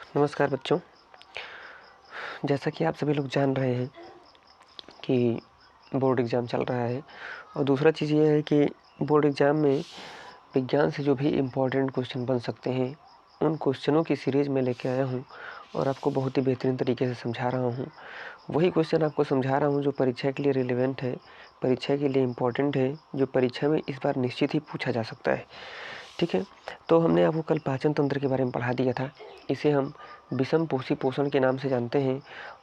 नमस्कार बच्चों। जैसा कि आप सभी लोग जान रहे हैं कि बोर्ड एग्ज़ाम चल रहा है और दूसरा चीज़ ये है कि बोर्ड एग्ज़ाम में विज्ञान से जो भी इम्पोर्टेंट क्वेश्चन बन सकते हैं उन क्वेश्चनों की सीरीज़ में लेके आया हूँ और आपको बहुत ही बेहतरीन तरीके से समझा रहा हूँ। वही क्वेश्चन आपको समझा रहा हूँ जो परीक्षा के लिए रिलेवेंट है, परीक्षा के लिए इम्पोर्टेंट है, जो परीक्षा में इस बार निश्चित ही पूछा जा सकता है। ठीक है, तो हमने आपको कल पाचन तंत्र के बारे में पढ़ा दिया था। इसे हम विषम पोषी पोषण के नाम से जानते हैं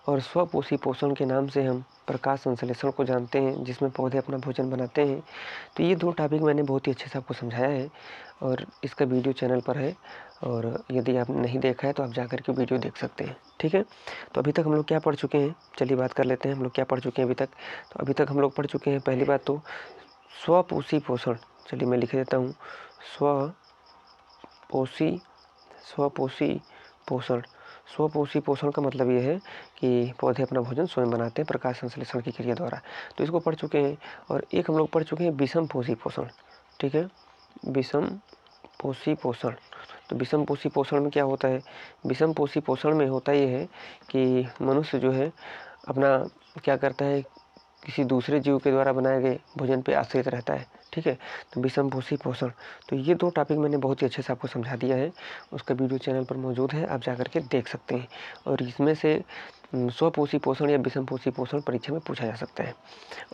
और स्वपोषी पोषण के नाम से हम प्रकाश संश्लेषण को जानते हैं, जिसमें पौधे अपना भोजन बनाते हैं। तो ये दो टॉपिक मैंने बहुत ही अच्छे से आपको समझाया है और इसका वीडियो चैनल पर है और यदि आपने नहीं देखा है तो आप जाकर के वीडियो देख सकते हैं। ठीक है, तो अभी तक हम लोग क्या पढ़ चुके हैं, चलिए बात कर लेते हैं हम लोग क्या पढ़ चुके हैं अभी तक। तो अभी तक हम लोग पढ़ चुके हैं, पहली बात तो स्वपोषी पोषण। चलिए मैं लिख देता हूँ, स्वपोषी पोषण। स्वपोषी पोषण का मतलब ये है कि पौधे अपना भोजन स्वयं बनाते हैं प्रकाश संश्लेषण की क्रिया द्वारा। तो इसको पढ़ चुके हैं। और एक हम लोग पढ़ चुके हैं विषम पोषी पोषण। ठीक है, विषम पोषी पोषण। तो विषम पोषी पोषण में क्या होता है? विषम पोषी पोषण में होता ये है कि मनुष्य जो है अपना क्या करता है, किसी दूसरे जीव के द्वारा बनाए गए भोजन पे आश्रित रहता है। ठीक है, तो विषम पोषी पोषण। तो ये दो टॉपिक मैंने बहुत ही अच्छे से आपको समझा दिया है, उसका वीडियो चैनल पर मौजूद है, आप जाकर के देख सकते हैं। और इसमें से स्वपोषी पोषण या विषम पोषी पोषण परीक्षा में पूछा जा सकता है।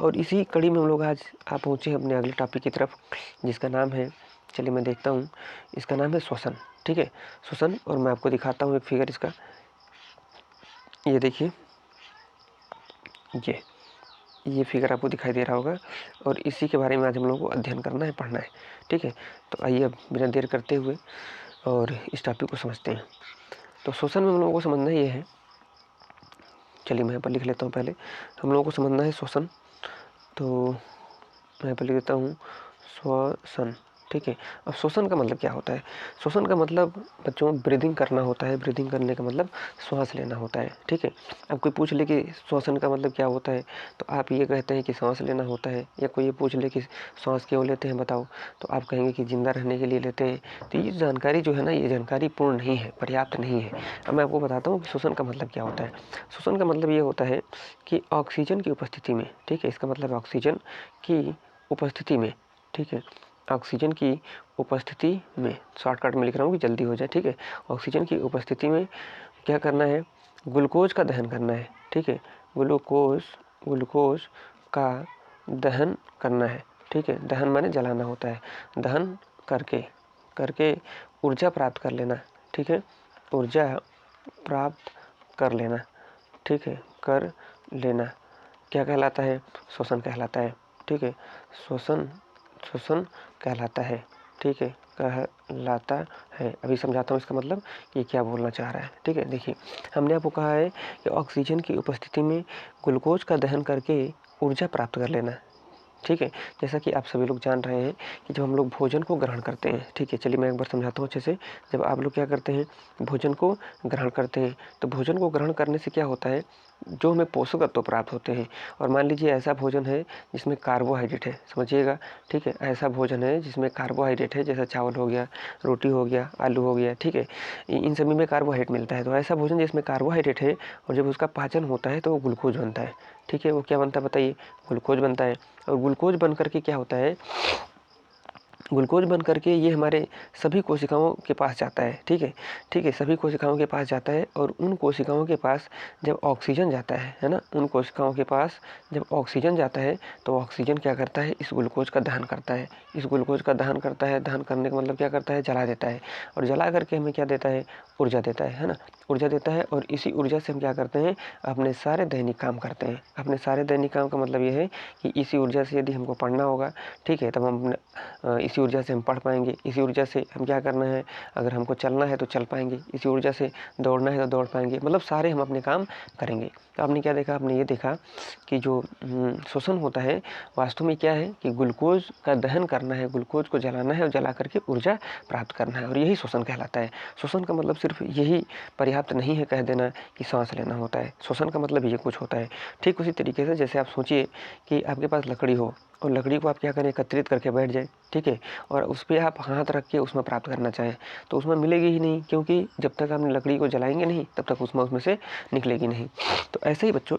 और इसी कड़ी में हम लोग आज आप पहुँचे अपने अगले टॉपिक की तरफ, जिसका नाम है, चलिए मैं देखता हूँ, इसका नाम है श्वसन। ठीक है, श्वसन। और मैं आपको दिखाता हूँ एक फिगर इसका, ये देखिए, ये फिगर आपको दिखाई दे रहा होगा और इसी के बारे में आज हम लोगों को अध्ययन करना है, पढ़ना है। ठीक है, तो आइए अब बिना देर करते हुए और इस टॉपिक को समझते हैं। तो श्वसन में हम लोगों को समझना ये है, चलिए मैं यहाँ पर लिख लेता हूँ। पहले हम लोगों को समझना है श्वसन, तो मैं यहाँ पर लिख देता हूँ श्वसन। ठीक है, अब श्वसन का मतलब क्या होता है? श्वसन का मतलब बच्चों ब्रीदिंग करना होता है। ब्रीदिंग करने का मतलब सांस लेना होता है। ठीक है, अब कोई पूछ ले कि श्वसन का मतलब क्या होता है, तो आप ये कहते हैं कि सांस लेना होता है। या कोई ये पूछ ले कि सांस क्यों लेते हैं बताओ, तो आप कहेंगे कि जिंदा रहने के लिए लेते हैं। तो ये जानकारी जो है ना, ये जानकारी पूर्ण नहीं है, पर्याप्त नहीं है। अब मैं आपको बताता हूँ कि श्वसन का मतलब क्या होता है। श्वसन का मतलब ये होता है कि ऑक्सीजन की उपस्थिति में, ठीक है, इसका मतलब ऑक्सीजन की उपस्थिति में, ठीक है, ऑक्सीजन की उपस्थिति में, शॉर्टकट में लिख रहा हूँ कि जल्दी हो जाए। ठीक है, ऑक्सीजन की उपस्थिति में क्या करना है? ग्लूकोज का दहन करना है। ठीक है, ग्लूकोज का दहन करना है। ठीक है, दहन माने जलाना होता है। दहन करके ऊर्जा प्राप्त कर लेना। ठीक है, ऊर्जा प्राप्त कर लेना। ठीक है, कर लेना क्या कहलाता है? श्वसन कहलाता है। ठीक है, श्वसन कहलाता है। ठीक है, कहलाता है। अभी समझाता हूँ इसका मतलब कि क्या बोलना चाह रहा है। ठीक है, देखिए, हमने आपको कहा है कि ऑक्सीजन की उपस्थिति में ग्लूकोज का दहन करके ऊर्जा प्राप्त कर लेना। ठीक है, जैसा कि आप सभी लोग जान रहे हैं कि जब हम लोग भोजन को ग्रहण करते हैं, ठीक है, चलिए मैं एक बार समझाता हूँ अच्छे से। जब आप लोग क्या करते हैं, भोजन को ग्रहण करते हैं, तो भोजन को ग्रहण करने से क्या होता है, जो हमें पोषक तत्व प्राप्त होते हैं। और मान लीजिए ऐसा भोजन है जिसमें कार्बोहाइड्रेट है, समझिएगा। ठीक है, ऐसा भोजन है जिसमें कार्बोहाइड्रेट है, जैसा चावल हो गया, रोटी हो गया, आलू हो गया। ठीक है, इन सभी में कार्बोहाइड्रेट मिलता है। तो ऐसा भोजन जिसमें कार्बोहाइड्रेट है और जब उसका पाचन होता है तो वो ग्लूकोज बनता है। ठीक है, वो क्या बनता है बताइए? ग्लूकोज बनता है। और ग्लूकोज बन करके क्या होता है, ग्लूकोज बन करके ये हमारे सभी कोशिकाओं के पास जाता है। ठीक है, ठीक है, सभी कोशिकाओं के पास जाता है। और उन कोशिकाओं के पास जब ऑक्सीजन जाता है ना, उन कोशिकाओं के पास जब ऑक्सीजन जाता है तो ऑक्सीजन क्या करता है, इस ग्लूकोज का दहन करता है। इस ग्लूकोज का दहन करता है। दहन करने का मतलब क्या करता है? जला देता है। और जला करके हमें क्या देता है? ऊर्जा देता है ना, ऊर्जा देता है। और इसी ऊर्जा से हम क्या करते हैं? अपने सारे दैनिक काम करते हैं। अपने सारे दैनिक काम का मतलब ये है कि इसी ऊर्जा से यदि हमको पढ़ना होगा, ठीक है, तब हम इसी ऊर्जा से हम पढ़ पाएंगे। इसी ऊर्जा से हम क्या करना है, अगर हमको चलना है तो चल पाएंगे। इसी ऊर्जा से दौड़ना है तो दौड़ पाएंगे। मतलब सारे हम अपने काम करेंगे। तो आपने क्या देखा? आपने ये देखा कि जो श्वसन होता है वास्तव में क्या है कि ग्लूकोज का दहन करना है, ग्लूकोज को जलाना है और जला करके ऊर्जा प्राप्त करना है, और यही श्वसन कहलाता है। श्वसन का मतलब सिर्फ यही पर्याप्त नहीं है कह देना कि सांस लेना होता है। श्वसन का मतलब ये कुछ होता है। ठीक उसी तरीके से जैसे आप सोचिए कि आपके पास लकड़ी हो, और लकड़ी को आप क्या करें, एकत्रित करके बैठ जाए, ठीक है, और उस पर आप हाथ रख के उसमें प्राप्त करना चाहें तो उसमें मिलेगी ही नहीं, क्योंकि जब तक आप लकड़ी को जलाएंगे नहीं तब तक उसमें से निकलेगी नहीं। तो ऐसे ही बच्चों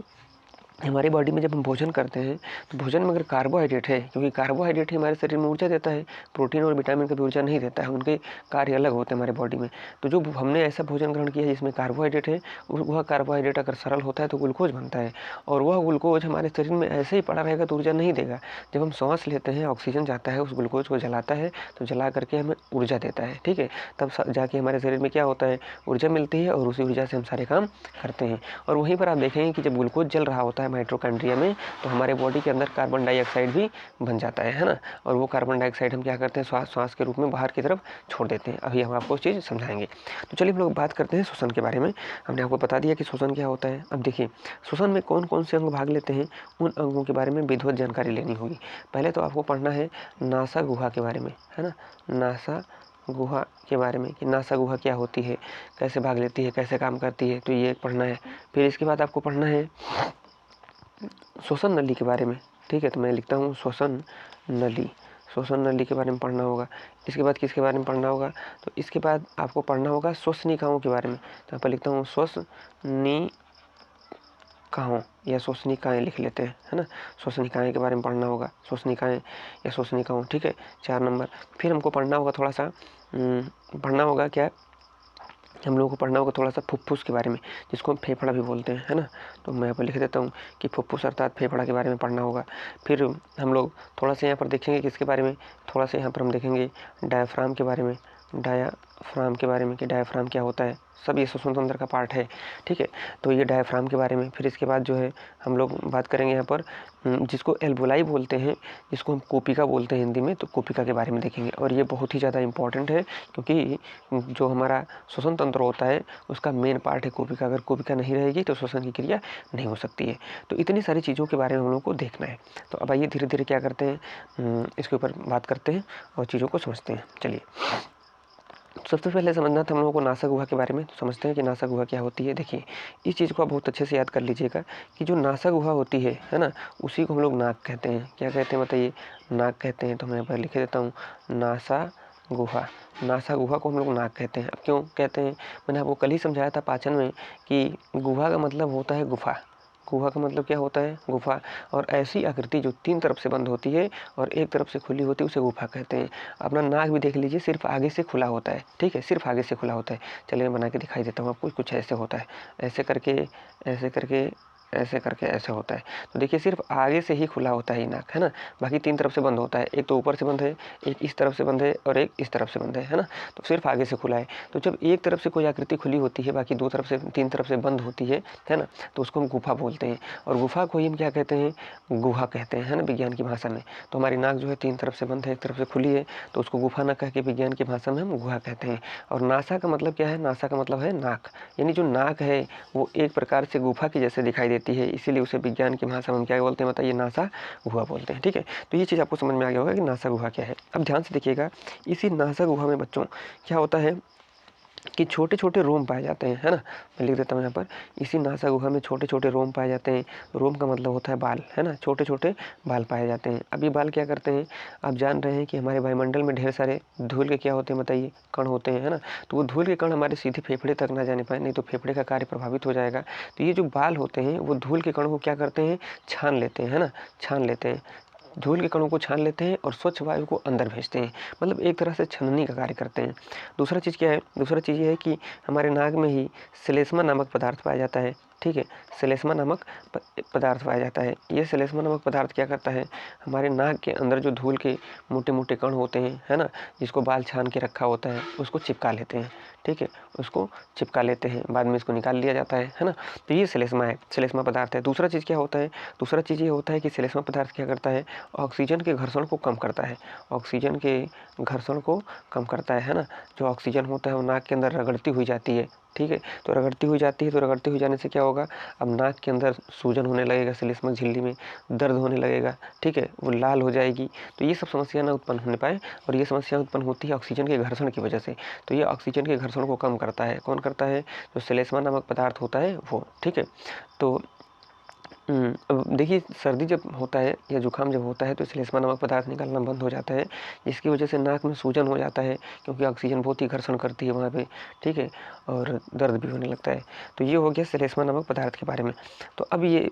हमारी बॉडी में जब हम भोजन करते हैं तो भोजन में अगर कार्बोहाइड्रेट है, क्योंकि कार्बोहाइड्रेट ही हमारे शरीर में ऊर्जा देता है, प्रोटीन और विटामिन कभी ऊर्जा नहीं देता है, उनके कार्य अलग होते हैं हमारे बॉडी में। तो जो हमने ऐसा भोजन ग्रहण किया है जिसमें कार्बोहाइड्रेट है, वह कार्बोहाइड्रेट अगर सरल होता है तो ग्लूकोज बनता है, और वह ग्लूकोज हमारे शरीर में ऐसे ही पड़ा रहेगा तो ऊर्जा नहीं देगा। जब हम सांस लेते हैं ऑक्सीजन जाता है, उस ग्लूकोज को जलाता है तो जला करके हमें ऊर्जा देता है, ठीक है, तब जाके हमारे शरीर में क्या होता है, ऊर्जा मिलती है, और उसी ऊर्जा से हम सारे काम करते हैं। और वहीं पर आप देखेंगे कि जब ग्लूकोज जल रहा होता है माइटोकॉन्ड्रिया में, तो हमारे बॉडी के अंदर कार्बन डाइऑक्साइड भी बन जाता है ना, और वो कार्बन डाइऑक्साइड हम क्या करते हैं, श्वास के रूप में बाहर की तरफ छोड़ देते हैं। अभी हम आपको चीज़ समझाएंगे। तो चलिए हम लोग बात करते हैं श्वसन के बारे में। हमने आपको बता दिया कि श्वसन क्या होता है। अब देखिए श्वसन में कौन कौन से अंग भाग लेते हैं, उन अंगों के बारे में विधिवत जानकारी लेनी होगी। पहले तो आपको पढ़ना है नासा गुहा के बारे में, है ना, नासा गुहा के बारे में कि नासा गुहा क्या होती है, कैसे भाग लेती है, कैसे काम करती है, तो ये पढ़ना है। फिर इसके बाद आपको पढ़ना है श्वसन नली के बारे में, ठीक है, तो मैं लिखता हूँ श्वसन नली, श्वसन नली के बारे में पढ़ना होगा। इसके बाद किसके बारे में पढ़ना होगा, तो इसके बाद आपको पढ़ना होगा श्वसनिकाओं के बारे में। तो यहाँ पर लिखता हूँ श्वसनिकाओं या श्वसनिकाएँ लिख लेते हैं, है ना, श्वसनिकाएँ के बारे में पढ़ना होगा, श्वसनिकाएँ या श्वसनिकाओं, ठीक है, 4 नंबर। फिर हमको पढ़ना होगा थोड़ा सा पढ़ना होगा क्या, हम लोगों को पढ़ना होगा थोड़ा सा फुफ्फुस के बारे में, जिसको हम फेफड़ा भी बोलते हैं, है ना, तो मैं यहाँ पर लिख देता हूँ कि फुफ्फुस अर्थात फेफड़ा के बारे में पढ़ना होगा। फिर हम लोग थोड़ा सा यहाँ पर देखेंगे किसके बारे में, थोड़ा सा यहाँ पर हम देखेंगे डायाफ्राम के बारे में, डायाफ्राम के बारे में कि डायाफ्राम क्या होता है, सब ये श्वसन तंत्र का पार्ट है, ठीक है, तो ये डायाफ्राम के बारे में। फिर इसके बाद जो है हम लोग बात करेंगे यहाँ पर जिसको एल्वोलाई बोलते हैं, जिसको हम कोपिका बोलते हैं हिंदी में, तो कोपिका के बारे में देखेंगे। और ये बहुत ही ज़्यादा इंपॉर्टेंट है, क्योंकि जो हमारा श्वसन तंत्र होता है उसका मेन पार्ट है कोपिका। अगर कोपिका नहीं रहेगी तो श्वसन की क्रिया नहीं हो सकती है। तो इतनी सारी चीज़ों के बारे में हम लोग को देखना है। तो अब आइए धीरे धीरे क्या करते हैं, इसके ऊपर बात करते हैं और चीज़ों को समझते हैं। चलिए सबसे पहले समझना था हम लोगों को नासा गुहा के बारे में, तो समझते हैं कि नासा गुहा क्या होती है। देखिए इस चीज़ को आप बहुत अच्छे से याद कर लीजिएगा कि जो नासा गुहा होती है ना, उसी को हम लोग नाक कहते हैं। क्या कहते हैं बताइए, नाक कहते हैं। तो मैं यहाँ पर लिख देता हूँ नासा गुहा, नासा गुहा को हम लोग नाक कहते हैं। अब क्यों कहते हैं, मैंने आपको कल ही समझाया था पाचन में कि गुहा का मतलब होता है गुफा। गुहा का मतलब क्या होता है, गुफा। और ऐसी आकृति जो 3 तरफ से बंद होती है और एक तरफ से खुली होती है उसे गुफा कहते हैं। अपना नाक भी देख लीजिए, सिर्फ आगे से खुला होता है, ठीक है, सिर्फ आगे से खुला होता है। चलिए मैं बना के दिखाई देता हूँ आपको। कुछ ऐसे होता है, ऐसे करके ऐसे करके ऐसे करके ऐसे होता है। तो देखिए सिर्फ आगे से ही खुला होता है ये नाक, है ना, बाकी 3 तरफ से बंद होता है। एक तो ऊपर से बंद है, एक इस तरफ से बंद है और एक इस तरफ से बंद है ना, तो सिर्फ आगे से खुला है। तो जब एक तरफ से कोई आकृति खुली होती है, बाकी 2 तरफ से 3 तरफ से बंद होती है ना, तो उसको हम गुफा बोलते हैं। और गुफा को ही हम क्या कहते हैं, गुहा कहते हैं, है ना, विज्ञान की भाषा में। तो हमारी नाक जो है 3 तरफ से बंद है, एक तरफ से खुली है, तो उसको गुफा ना कह के विज्ञान की भाषा में हम गुहा कहते हैं। और नासा का मतलब क्या है, नासा का मतलब है नाक, यानी जो नाक है वो एक प्रकार से गुफा की जैसे दिखाई देती है, इसीलिए उसे विज्ञान की भाषा में हम क्या बोलते हैं बताइए, नासा गुहा बोलते हैं, ठीक है। तो ये चीज़ आपको समझ में आ गया होगा कि नासा गुहा क्या है। अब ध्यान से देखिएगा, इसी नासा गुहा में बच्चों क्या होता है कि छोटे छोटे रोम पाए जाते हैं, है ना, मैं लिख देता हूँ यहाँ पर, इसी नासा गुहा में छोटे छोटे रोम पाए जाते हैं। रोम का मतलब होता है बाल, है ना, छोटे छोटे बाल पाए जाते हैं। अब ये बाल क्या करते हैं, आप जान रहे हैं कि हमारे वायुमंडल में ढेर सारे धूल के क्या होते हैं बताइए, कण होते हैं, है ना, तो वो धूल के कण हमारे सीधे फेफड़े तक ना जाने पाए, नहीं तो फेफड़े का कार्य प्रभावित हो जाएगा। तो ये जो बाल होते हैं वो धूल के कण को क्या करते हैं, छान लेते हैं, है ना, छान लेते हैं, धूल के कणों को छान लेते हैं और स्वच्छ वायु को अंदर भेजते हैं, मतलब एक तरह से छननी का कार्य करते हैं। दूसरा चीज़ क्या है, दूसरा चीज़ ये है कि हमारे नाक में ही श्लेष्मा नामक पदार्थ पाया जाता है, ठीक है, श्लेष्मा नामक पदार्थ पाया जाता है। ये श्लेष्मा नामक पदार्थ क्या करता है, हमारे नाक के अंदर जो धूल के मोटे मोटे कण होते हैं, है ना, जिसको बाल छान के रखा होता है, उसको चिपका लेते हैं, ठीक है, उसको चिपका लेते हैं, बाद में इसको निकाल लिया जाता है ना। तो ये श्लेष्मा है, श्लेष्मा पदार्थ है। दूसरा चीज़ क्या होता है, दूसरा चीज़ ये होता है कि श्लेष्मा पदार्थ क्या करता है, ऑक्सीजन के घर्षण को कम करता है, ऑक्सीजन के घर्षण को कम करता है ना। जो ऑक्सीजन होता है वो नाक के अंदर रगड़ती हुई जाती है, ठीक है, तो रगड़ती हुई जाती है, तो रगड़ती हुई जाने से क्या होगा, अब नाक के अंदर सूजन होने लगेगा, श्लेष्मक झिल्ली में दर्द होने लगेगा, ठीक है, वो लाल हो जाएगी। तो ये सब समस्या ना उत्पन्न होने पाए, और ये समस्या उत्पन्न होती है ऑक्सीजन के घर्षण की वजह से। तो ये ऑक्सीजन के घर्षण को कम करता है, कौन करता है, जो श्लेष्मा नामक पदार्थ होता है वो, ठीक है। तो अब देखिए, सर्दी जब होता है या जुकाम जब होता है तो श्लेष्मा नामक पदार्थ निकलना बंद हो जाता है, जिसकी वजह से नाक में सूजन हो जाता है, क्योंकि ऑक्सीजन बहुत ही घर्षण करती है वहाँ पे, ठीक है, और दर्द भी होने लगता है। तो ये हो गया श्लेष्मा नामक पदार्थ के बारे में। तो अब ये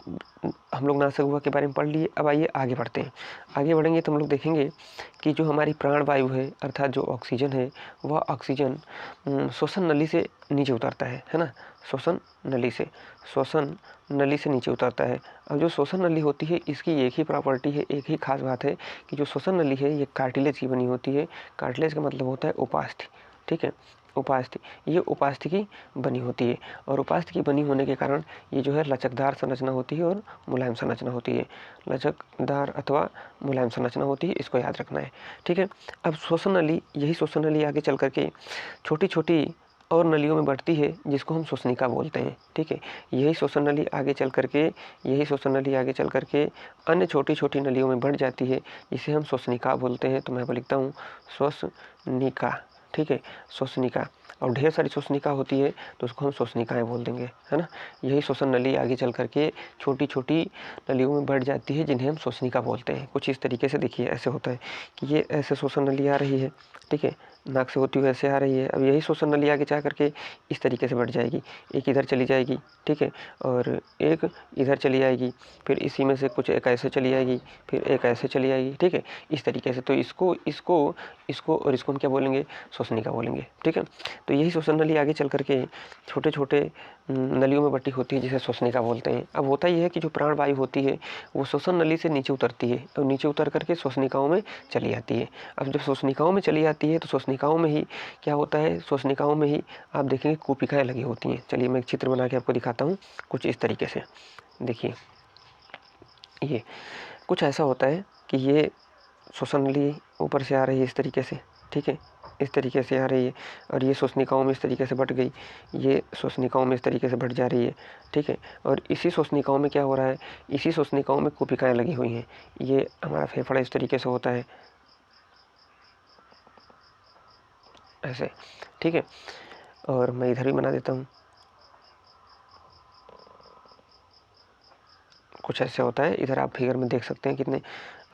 हम लोग नासिक गुहा के बारे में पढ़ लिए। अब आइए आगे बढ़ते हैं। आगे बढ़ेंगे तो हम लोग देखेंगे कि जो हमारी प्राणवायु है, अर्थात जो ऑक्सीजन है, वह ऑक्सीजन श्वसन नली से नीचे उतरता है ना, श्वसन नली से नीचे उतरता है। अब जो श्वसन नली होती है, इसकी एक ही प्रॉपर्टी है, एक ही खास बात है कि जो श्वसन नली है ये कार्टिलेज की बनी होती है। कार्टिलेज का मतलब होता है उपास्थि, ठीक है, उपास्थि। ये उपास्थि की बनी होती है, और उपास्थि की बनी होने के कारण ये जो है लचकदार संरचना होती है और मुलायम संरचना होती है। लचकदार अथवा मुलायम संरचना होती है, इसको याद रखना है, ठीक है। अब श्वसन नली, यही श्वसन नली आगे चल करके छोटी छोटी और नलियों में बढ़ती है, जिसको हम श्वसनिका बोलते हैं, ठीक है। यही श्वसन नली आगे चल करके अन्य छोटी छोटी नलियों में बढ़ जाती है, जिसे हम श्वसनिका बोलते हैं। तो मैं लिखता हूँ श्वसनिका, ठीक है, श्वसनिका। और ढेर सारी श्वसनिका होती है तो उसको हम श्वसनिकाएँ बोल देंगे, है ना। यही श्वसन नली आगे चल करके छोटी छोटी नलियों में बढ़ जाती है, जिन्हें हम श्वसनिका बोलते हैं। कुछ इस तरीके से देखिए, ऐसे होता है कि ये ऐसे श्वसन नली आ रही है, ठीक है, नाक से होती हुई ऐसे आ रही है। अब यही श्वसन नली आगे जा करके इस तरीके से बढ़ जाएगी, एक इधर चली जाएगी, ठीक है, और एक इधर चली जाएगी, फिर इसी में से कुछ एक ऐसे चली जाएगी, फिर एक ऐसे चली जाएगी, ठीक है, इस तरीके से। तो इसको और इसको हम क्या बोलेंगे, श्वसनिका बोलेंगे, ठीक है। तो यही श्वसन नली आगे चल करके छोटे छोटे नलियों में बटी होती है, जिसे श्वसनिका बोलते हैं। अब होता यह है कि जो प्राणवायु होती है वो श्वसन नली से नीचे उतरती है, और नीचे उतर करके श्वसनिकाओं में चली आती है। अब जब श्वसनिकाओं में चली आती है तो श्वसनिकाओं में ही क्या होता है, श्वसनिकाओं में ही आप देखेंगे कोशिकाएं लगी होती हैं। चलिए मैं एक चित्र बना के आपको दिखाता हूँ, कुछ इस तरीके से। देखिए, ये कुछ ऐसा होता है कि ये श्वसन नली ऊपर से आ रही है इस तरीके से, ठीक है, इस तरीके से आ रही है, और ये श्वसनिकाओं में इस तरीके से बढ़ गई, ये श्वसनिकाओं में इस तरीके से बढ़ जा रही है, ठीक है। और इसी श्वसनिकाओं में क्या हो रहा है, इसी श्वसनिकाओं में कोशिकाएं लगी हुई हैं। ये हमारा फेफड़ा इस तरीके से होता है, ऐसे, ठीक है। और मैं इधर भी बना देता हूँ, कुछ ऐसे होता है। इधर आप फिगर में देख सकते हैं कितने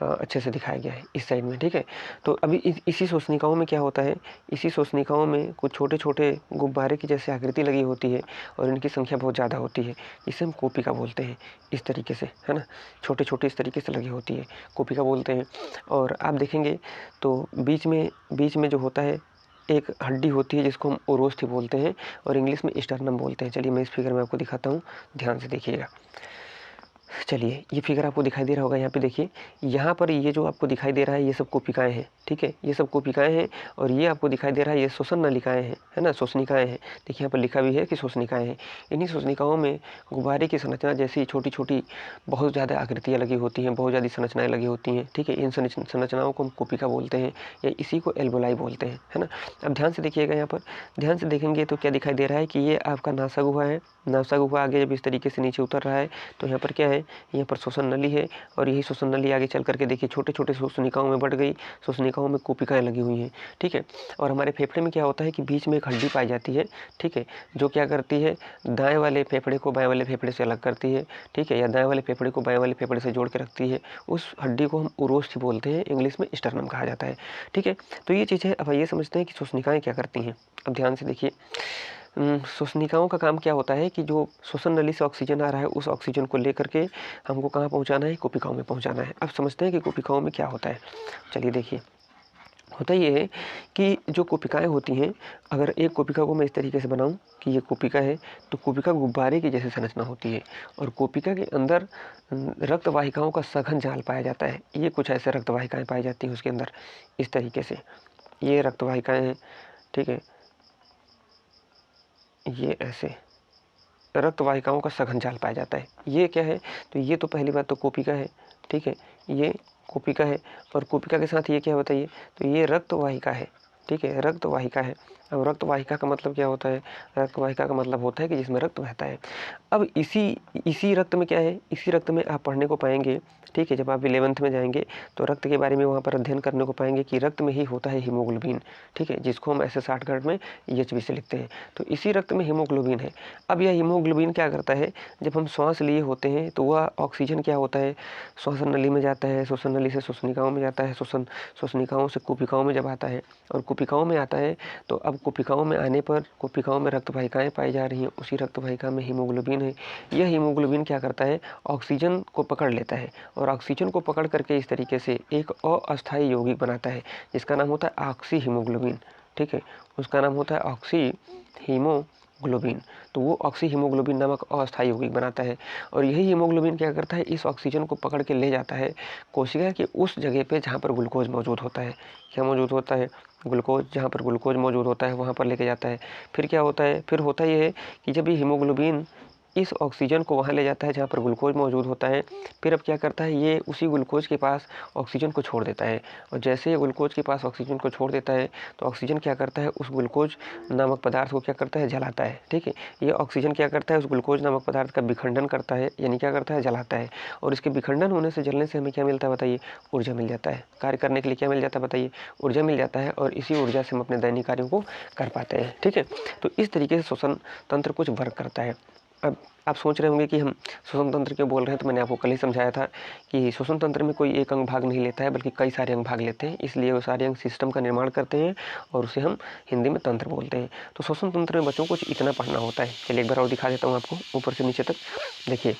अच्छे से दिखाया गया है इस साइड में, ठीक है। तो अभी इसी श्वसनिकाओं में क्या होता है, इसी श्वसनिकाओं में कुछ छोटे छोटे गुब्बारे की जैसे आकृति लगी होती है, और इनकी संख्या बहुत ज़्यादा होती है, जिसे हम कोशिका बोलते हैं, इस तरीके से, है ना। छोटे छोटे इस तरीके से लगी होती है, कोशिका बोलते हैं। और आप देखेंगे तो बीच में जो होता है एक हड्डी होती है, जिसको हम ओरोस्थि बोलते हैं, और इंग्लिश में स्टर्नम बोलते हैं। चलिए मैं इस फिगर में आपको दिखाता हूँ, ध्यान से देखिएगा। चलिए, ये फिगर आपको दिखाई दे रहा होगा, यहाँ पे देखिए, यहाँ पर ये जो आपको दिखाई दे रहा है ये सब कोशिकाएं हैं, ठीक है, ये सब कोशिकाएं हैं। और ये आपको दिखाई दे रहा है ये श्वसन नलिकाएं हैं, है ना, श्वसनिकाएं हैं। देखिए यहाँ पर लिखा भी है कि श्वसनिकाएं हैं। इन्हीं श्वसनिकाओं में गुब्बारे की संरचना जैसी छोटी छोटी बहुत ज़्यादा आकृतियाँ लगी होती हैं, बहुत ज़्यादा संरचनाएँ लगी होती हैं, ठीक है। इन संरचनाओं को हम कोशिका बोलते हैं, या इसी को एल्वोलाई बोलते हैं, है ना। अब ध्यान से देखिएगा, यहाँ पर ध्यान से देखेंगे तो क्या दिखाई दे रहा है कि ये आपका नासा गुहा है। नासा गुहा आगे जब इस तरीके से नीचे उतर रहा है तो यहाँ पर क्या है, यहाँ पर श्वसन नली है, और यही श्वसन नली आगे चल करके देखिए छोटे छोटे श्वसनिकाओं में बढ़ गई, श्वसनिकाओं में कोशिकाएं लगी हुई हैं, ठीक है। और हमारे फेफड़े में क्या होता है कि बीच में एक हड्डी पाई जाती है, ठीक है, जो क्या करती है, दाएं वाले फेफड़े को बाएं वाले फेफड़े से अलग करती है, ठीक है, या दाएं वाले फेफड़े को बाएं वाले फेफड़े से जोड़ के रखती है। उस हड्डी को हम उरोस्थि बोलते हैं, इंग्लिश में स्टर्नम कहा जाता है, ठीक है। तो ये चीज़ है। अब ये समझते हैं कि श्वसनिकाएं क्या करती हैं। अब ध्यान से देखिए, श्वसनिकाओं का काम क्या होता है कि जो श्वसन नली से ऑक्सीजन आ रहा है, उस ऑक्सीजन को लेकर के हमको कहाँ पहुँचाना है, कोशिकाओं में पहुँचाना है। अब समझते हैं कि कोशिकाओं में क्या होता है। चलिए देखिए, होता ये है कि जो कोशिकाएं होती हैं, अगर एक कोशिका को मैं इस तरीके से बनाऊं कि ये कोशिका है, तो कोशिका गुब्बारे की जैसे संरचना होती है, और कोशिका के अंदर रक्त वाहिकाओं का सघन जाल पाया जाता है। ये कुछ ऐसे रक्त वाहिकाएँ पाई जाती हैं उसके अंदर, इस तरीके से ये रक्त वाहिकाएँ हैं, ठीक है, ये ऐसे रक्त वाहिकाओं का सघन जाल पाया जाता है। ये क्या है, तो ये तो पहली बात तो कोशिका है, ठीक है, ये कोशिका है। और कोशिका के साथ ये क्या बताइए, तो ये रक्त वाहिका है, ठीक है, रक्त वाहिका है। अब रक्त वाहिका का मतलब क्या होता है? रक्त वाहिका का मतलब होता है कि जिसमें रक्त बहता है। अब इसी रक्त में क्या है, इसी रक्त में आप पढ़ने को पाएंगे, ठीक है, जब आप 11th में जाएंगे तो रक्त के बारे में वहाँ पर अध्ययन करने को पाएंगे कि रक्त में ही होता है हीमोग्लोबिन, ठीक है, जिसको हम ऐसे शॉर्टकट में EHB से लिखते हैं। तो इसी रक्त में हीमोग्लोबिन है। अब यह हीमोग्लोबिन क्या करता है, जब हम श्वास लिए होते हैं तो वह ऑक्सीजन क्या होता है, श्वसन नली में जाता है, श्वसन नली से श्वसनिकाओं में जाता है, श्वसनिकाओं से कुपिकाओं में जब आता है, और कुपिकाओं में आता है तो अब कुपिकाओं में आने पर कुपिकाओं में रक्त वाहिकाएँ पाई जा रही हैं, उसी रक्त वाहिका में हीमोग्लोबिन है। यह हीमोग्लोबिन क्या करता है, ऑक्सीजन को पकड़ लेता है, और ऑक्सीजन को पकड़ करके इस तरीके से एक अस्थायी यौगिक बनाता है जिसका नाम होता है ऑक्सी हीमोग्लोबिन, ठीक है, उसका नाम होता है ऑक्सी हीमोग्लोबिन। तो वो ऑक्सी हीमोग्लोबिन नामक अस्थायी यौगिक बनाता है, और यही हीमोग्लोबिन क्या करता है, इस ऑक्सीजन को पकड़ के ले जाता है कोशिका के उस जगह पे जहाँ पर ग्लूकोज मौजूद होता है। क्या मौजूद होता है? ग्लूकोज। जहाँ पर ग्लूकोज मौजूद होता है वहाँ पर लेके जाता है। फिर क्या होता है, फिर होता ये है कि जब ये हीमोग्लोबिन इस ऑक्सीजन को वहाँ ले जाता है जहाँ पर ग्लूकोज मौजूद होता है, फिर अब क्या करता है, ये उसी ग्लूकोज के पास ऑक्सीजन को छोड़ देता है, और जैसे ये ग्लूकोज के पास ऑक्सीजन को छोड़ देता है तो ऑक्सीजन क्या करता है, उस ग्लूकोज नामक पदार्थ को क्या करता है, जलाता है, ठीक है। ये ऑक्सीजन क्या करता है, उस ग्लूकोज नामक पदार्थ का विखंडन करता है, यानी क्या करता है, जलाता है, और इसके विखंडन होने से, जलने से हमें क्या मिलता है बताइए, ऊर्जा मिल जाता है। कार्य करने के लिए क्या मिल जाता है बताइए, ऊर्जा मिल जाता है, और इसी ऊर्जा से हम अपने दैनिक कार्यों को कर पाते हैं, ठीक है। तो इस तरीके से श्वसन तंत्र कुछ वर्क करता है। अब आप सोच रहे होंगे कि हम श्वसन तंत्र क्यों बोल रहे हैं, तो मैंने आपको कल ही समझाया था कि श्वसन तंत्र में कोई एक अंग भाग नहीं लेता है, बल्कि कई सारे अंग भाग लेते हैं, इसलिए वो सारे अंग सिस्टम का निर्माण करते हैं, और उसे हम हिंदी में तंत्र बोलते हैं। तो श्वसन तंत्र में बच्चों को कुछ इतना पढ़ना होता है। चलिए एक बार और दिखा देता हूँ आपको ऊपर से नीचे तक। देखिए,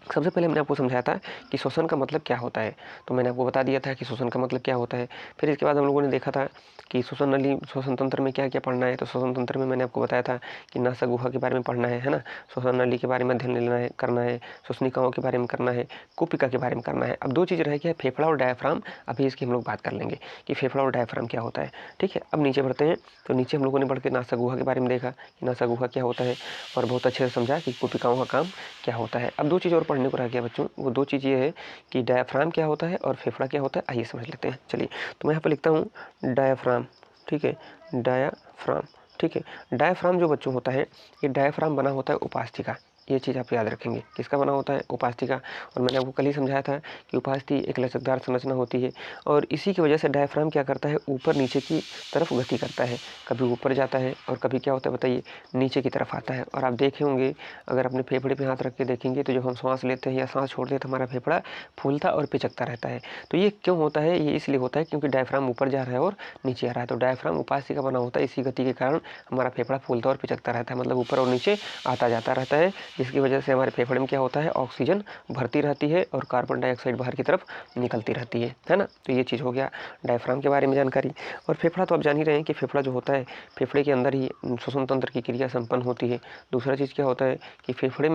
सबसे पहले मैंने आपको समझाया था कि श्वसन का मतलब क्या होता है, तो मैंने आपको बता दिया था कि श्वसन का मतलब क्या होता है। फिर इसके बाद हम लोगों ने देखा था कि श्वसन नली, श्वसन तंत्र में क्या क्या पढ़ना है। तो श्वसन तंत्र में मैंने आपको बताया था कि नासा गुहा के बारे में पढ़ना है ना, श्वसन नली के बारे में अध्ययन लेना है, करना है, श्वसनिकाओं के बारे में करना है, कुपिका के बारे में करना है। अब दो चीज़ रह गया, फेफड़ा और डायफ्राम। अभी इसकी हम लोग बात कर लेंगे कि फेफड़ा और डायफ्राम क्या होता है, ठीक है। अब नीचे बढ़ते हैं, तो नीचे हम लोगों ने बढ़ के नासा गुहा के बारे में देखा कि नासा गुहा क्या होता है, और बहुत अच्छे से समझा कि कुपिकाओं का काम क्या होता है। अब दो चीज़ और पढ़ने को रह गया बच्चों, वो दो चीज़ ये है कि डायफ्राम क्या होता है और फेफड़ा क्या होता है। आइए समझ लेते हैं। चलिए, तो मैं यहाँ पर लिखता हूँ डायफ्राम, ठीक है, डायाफ्राम, ठीक है। डायफ्राम जो बच्चों होता है, ये डायफ्राम बना होता है उपास्थि का। ये चीज़ आप याद रखेंगे, किसका बना होता है, उपास्थि का। और मैंने आपको कल ही समझाया था कि उपास्थि एक लचकदार संरचना होती है, और इसी की वजह से डायफ्राम क्या करता है, ऊपर नीचे की तरफ गति करता है। कभी ऊपर जाता है और कभी क्या होता है बताइए, नीचे की तरफ आता है। और आप देखे होंगे, अगर अपने फेफड़े पे हाथ रख के देखेंगे तो जब हम सांस लेते हैं या सांस छोड़ते हैं तो हमारा फेफड़ा फूलता और पिचकता रहता है। तो ये क्यों होता है, ये इसलिए होता है क्योंकि डायफ्राम ऊपर जा रहा है और नीचे आ रहा है। तो डायफ्राम उपास्थि का बना होता है, इसी गति के कारण हमारा फेफड़ा फूलता और पिचकता रहता है, मतलब ऊपर और नीचे आता जाता रहता है, जिसकी वजह से हमारे फेफड़े में क्या होता है, ऑक्सीजन भरती रहती है और कार्बन डाइऑक्साइड बाहर की तरफ निकलती रहती है ना। तो ये चीज़ हो गया डायफ्राम के बारे में जानकारी। और फेफड़ा तो आप जान ही रहे हैं कि फेफड़ा जो होता है, फेफड़े के अंदर ही श्वसन तंत्र की क्रिया संपन्न होती है। दूसरा चीज़ क्या होता है कि फेफड़े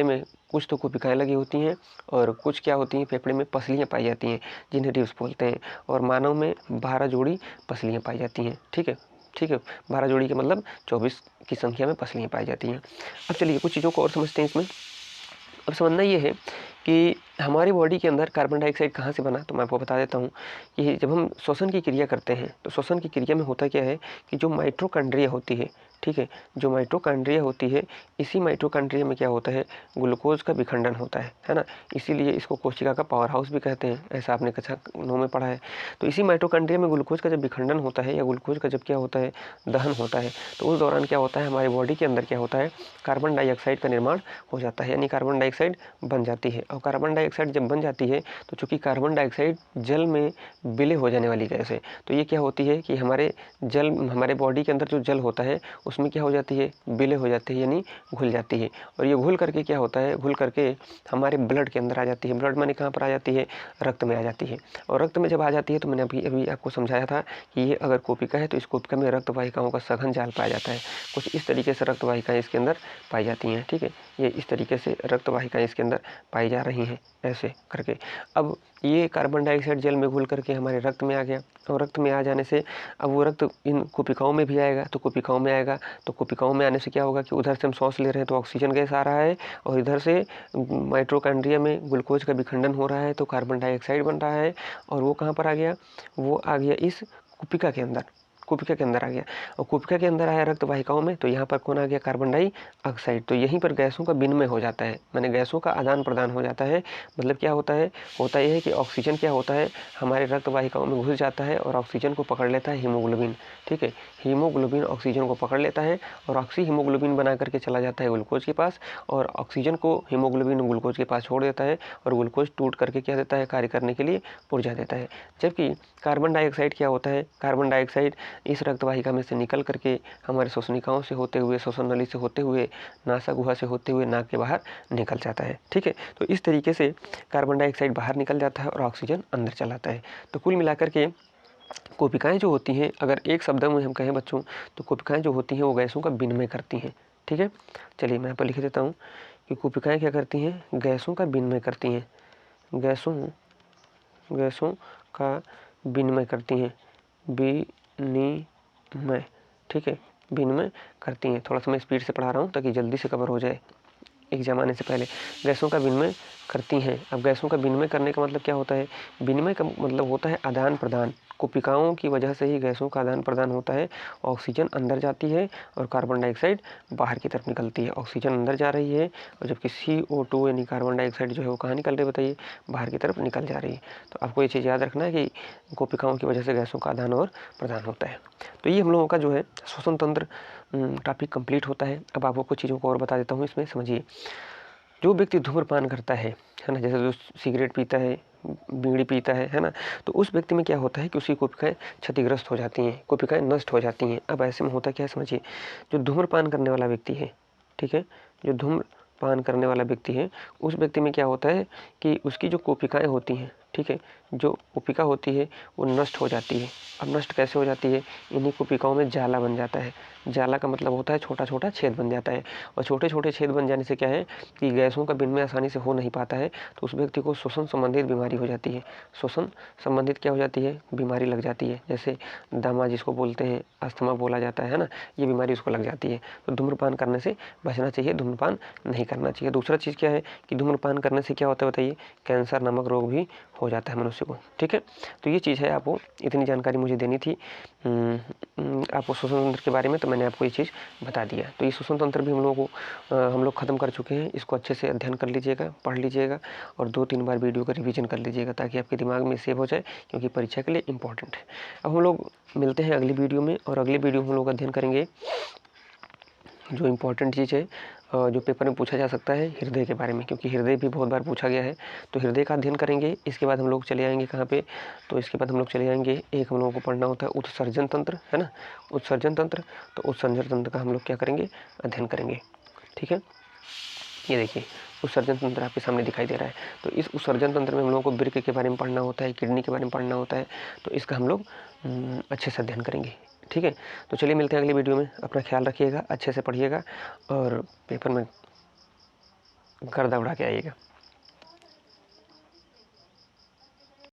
में कुछ तो कोशिकाएं लगी होती हैं, और कुछ क्या होती हैं, फेफड़े में पसलियाँ पाई जाती हैं, जिन्हें रिब्स बोलते हैं। और मानव में 12 जोड़ी पसलियाँ पाई जाती हैं, ठीक है, ठीक है। 12 जोड़ी के मतलब 24 की संख्या में पसलियाँ पाई जाती हैं। अब चलिए कुछ चीज़ों को और समझते हैं इसमें। अब समझना ये है कि हमारी बॉडी के अंदर कार्बन डाइऑक्साइड कहाँ से बना, तो मैं आपको बता देता हूँ कि जब हम श्वसन की क्रिया करते हैं तो श्वसन की क्रिया में होता क्या है कि जो माइटोकॉन्ड्रिया होती है, ठीक है, जो माइटोकॉन्ड्रिया होती है, इसी माइटोकॉन्ड्रिया में क्या होता है, ग्लूकोज का विखंडन होता है ना। इसीलिए इसको कोशिका का पावर हाउस भी कहते हैं, ऐसा आपने कक्षा 9 में पढ़ा है। तो इसी माइटोकॉन्ड्रिया में ग्लूकोज का जब विखंडन होता है या ग्लूकोज का जब क्या होता है, दहन होता है, तो उस दौरान क्या होता है, हमारी बॉडी के अंदर क्या होता है, कार्बन डाइऑक्साइड का निर्माण हो जाता है, यानी कार्बन डाइऑक्साइड बन जाती है। और कार्बन डाइऑक्साइड जब बन जाती है तो चूंकि कार्बन डाइऑक्साइड जल में विलय हो जाने वाली गैस है, तो ये क्या होती है कि हमारे बॉडी के अंदर जो जल होता है उसमें क्या हो जाती है, विलय हो जाती है, यानी घुल जाती है। और ये घुल करके क्या होता है, घुल करके हमारे ब्लड के अंदर आ जाती है। ब्लड माने कहाँ पर आ जाती है, रक्त में आ जाती है। और रक्त में जब आ जाती है तो मैंने अभी आपको समझाया था कि ये अगर कोशिका है तो इस कोशिका में रक्त वाहिकाओं का सघन जाल पाया जाता है। कुछ इस तरीके से रक्त वाहिकाएं इसके अंदर पाई जाती हैं, ठीक है। ये इस तरीके से रक्त वाहिकाएं इसके अंदर पाई जा रही हैं, ऐसे करके। अब ये कार्बन डाइऑक्साइड जल में घुल करके हमारे रक्त में आ गया, और रक्त में आ जाने से अब वो रक्त इन कोशिकाओं में भी आएगा, तो कोशिकाओं में आएगा तो कोशिकाओं में आने से क्या होगा कि उधर से हम सांस ले रहे हैं तो ऑक्सीजन गैस आ रहा है, और इधर से माइटोकॉन्ड्रिया में ग्लूकोज का विखंडन हो रहा है तो कार्बन डाइऑक्साइड बन रहा है। और वो कहाँ पर आ गया, वो आ गया इस कुपिका के अंदर आ गया, और कुपिका के अंदर आया रक्त वाहिकाओं में, तो यहाँ पर कौन आ गया, कार्बन डाइऑक्साइड। तो यहीं पर गैसों का विनिमय हो जाता है, माने गैसों का आदान प्रदान हो जाता है। मतलब क्या होता है यह है कि ऑक्सीजन क्या होता है, हमारे रक्त वाहिकाओं में घुस जाता है और ऑक्सीजन को पकड़ लेता है हीमोग्लोबिन। ठीक है, हीमोग्लोबिन ऑक्सीजन को पकड़ लेता है और ऑक्सी हीमोग्लोबिन बना करके चला जाता है ग्लूकोज के पास, और ऑक्सीजन को हीमोग्लोबिन ग्लूकोज के पास छोड़ देता है, और ग्लूकोज टूट करके क्या देता है, कार्य करने के लिए ऊर्जा देता है। जबकि कार्बन डाइऑक्साइड क्या होता है, कार्बन डाइऑक्साइड इस रक्त वाहिका में से निकल करके हमारे श्वसनिकाओं से होते हुए, श्वसन नली से होते हुए, नासा गुहा से होते हुए नाक के बाहर निकल जाता है। ठीक है, तो इस तरीके से कार्बन डाइऑक्साइड बाहर निकल जाता है और ऑक्सीजन अंदर चला आता है। तो कुल मिलाकर के कोशिकाएं जो होती हैं, अगर एक शब्द में हम कहें बच्चों, तो कोशिकाएं जो होती हैं वो गैसों का विनिमय करती हैं। ठीक है, चलिए मैं यहाँ पर लिख देता हूँ कि कोशिकाएं क्या करती हैं, गैसों का विनिमय करती हैं, गैसों का विनिमय करती हैं, विनिमय। ठीक है, विनिमय करती हैं। थोड़ा सा मैं स्पीड से पढ़ा रहा हूँ ताकि जल्दी से कवर हो जाए एग्जाम आने से पहले। गैसों का विनिमय करती हैं। अब गैसों का विनिमय करने का मतलब क्या होता है, विनिमय का मतलब होता है आदान प्रदान। कोशिकाओं की वजह से ही गैसों का आदान प्रदान होता है। ऑक्सीजन अंदर जाती है और कार्बन डाइऑक्साइड बाहर की तरफ निकलती है। ऑक्सीजन अंदर जा रही है और जबकि CO2 यानी कार्बन डाइऑक्साइड जो है वो कहाँ निकल रही है बताइए, बाहर की तरफ निकल जा रही है। तो आपको ये चीज़ याद रखना है कि कोशिकाओं की वजह से गैसों का आदान और प्रदान होता है। तो ये हम लोगों का जो है श्वसन तंत्र टॉपिक कंप्लीट होता है। अब आपको कुछ चीज़ों को और बता देता हूँ इसमें, समझिए। जो व्यक्ति धूम्रपान करता है ना, जैसे जो सिगरेट पीता है, बीड़ी पीता है ना, तो उस व्यक्ति में क्या होता है कि उसकी कोशिकाएं क्षतिग्रस्त हो जाती हैं, कोशिकाएं नष्ट हो जाती हैं। अब ऐसे में होता क्या है समझिए, जो धूम्रपान करने वाला व्यक्ति है, ठीक है, जो धूम्रपान करने वाला व्यक्ति है, उस व्यक्ति में क्या होता है कि उसकी जो कोशिकाएं होती हैं, ठीक है, जो कोशिका होती है वो नष्ट हो जाती है। अब नष्ट कैसे हो जाती है, इन्हीं कोशिकाओं में जाला बन जाता है। जाला का मतलब होता है छोटा छोटा छेद बन जाता है, और छोटे छोटे छेद बन जाने से क्या है कि गैसों का विनिमय आसानी से हो नहीं पाता है, तो उस व्यक्ति को श्वसन संबंधित बीमारी हो जाती है। श्वसन संबंधित क्या हो जाती है, बीमारी लग जाती है, जैसे दमा जिसको बोलते हैं, अस्थमा बोला जाता है ना, ये बीमारी उसको लग जाती है। तो धूम्रपान करने से बचना चाहिए, धूम्रपान नहीं करना चाहिए। दूसरा चीज़ क्या है कि धूम्रपान करने से क्या होता है बताइए, कैंसर नामक रोग भी हो जाता है मनुष्य को। ठीक है, तो ये चीज़ है, आपको इतनी जानकारी मुझे देनी थी आपको श्वसन तंत्र के बारे में, तो मैंने आपको ये चीज़ बता दिया। तो ये श्वसन तंत्र भी हम लोग ख़त्म कर चुके हैं। इसको अच्छे से अध्ययन कर लीजिएगा, पढ़ लीजिएगा, और 2-3 बार वीडियो का रिवीजन कर लीजिएगा ताकि आपके दिमाग में सेव हो जाए, क्योंकि परीक्षा के लिए इंपॉर्टेंट है। अब हम लोग मिलते हैं अगली वीडियो में, और अगली वीडियो में हम लोग अध्ययन करेंगे जो इम्पोर्टेंट चीज़ है, जो पेपर में पूछा जा सकता है, हृदय के बारे में, क्योंकि हृदय भी बहुत बार पूछा गया है। तो हृदय का अध्ययन करेंगे। इसके बाद हम लोग चले आएंगे कहाँ पे, तो इसके बाद हम लोग चले आएंगे, एक हम लोगों को पढ़ना होता है उत्सर्जन तंत्र, है ना, उत्सर्जन तंत्र। तो उत्सर्जन तंत्र का हम लोग क्या करेंगे, अध्ययन करेंगे। ठीक है, ये देखिए उत्सर्जन तंत्र आपके सामने दिखाई दे रहा है। तो इस उत्सर्जन तंत्र में हम लोगों को वृक्क के बारे में पढ़ना होता है, किडनी के बारे में पढ़ना होता है। तो इसका हम लोग अच्छे से अध्ययन करेंगे। ठीक है, तो चलिए मिलते हैं अगली वीडियो में। अपना ख्याल रखिएगा, अच्छे से पढ़िएगा और पेपर में गर्दा उड़ा के आइएगा।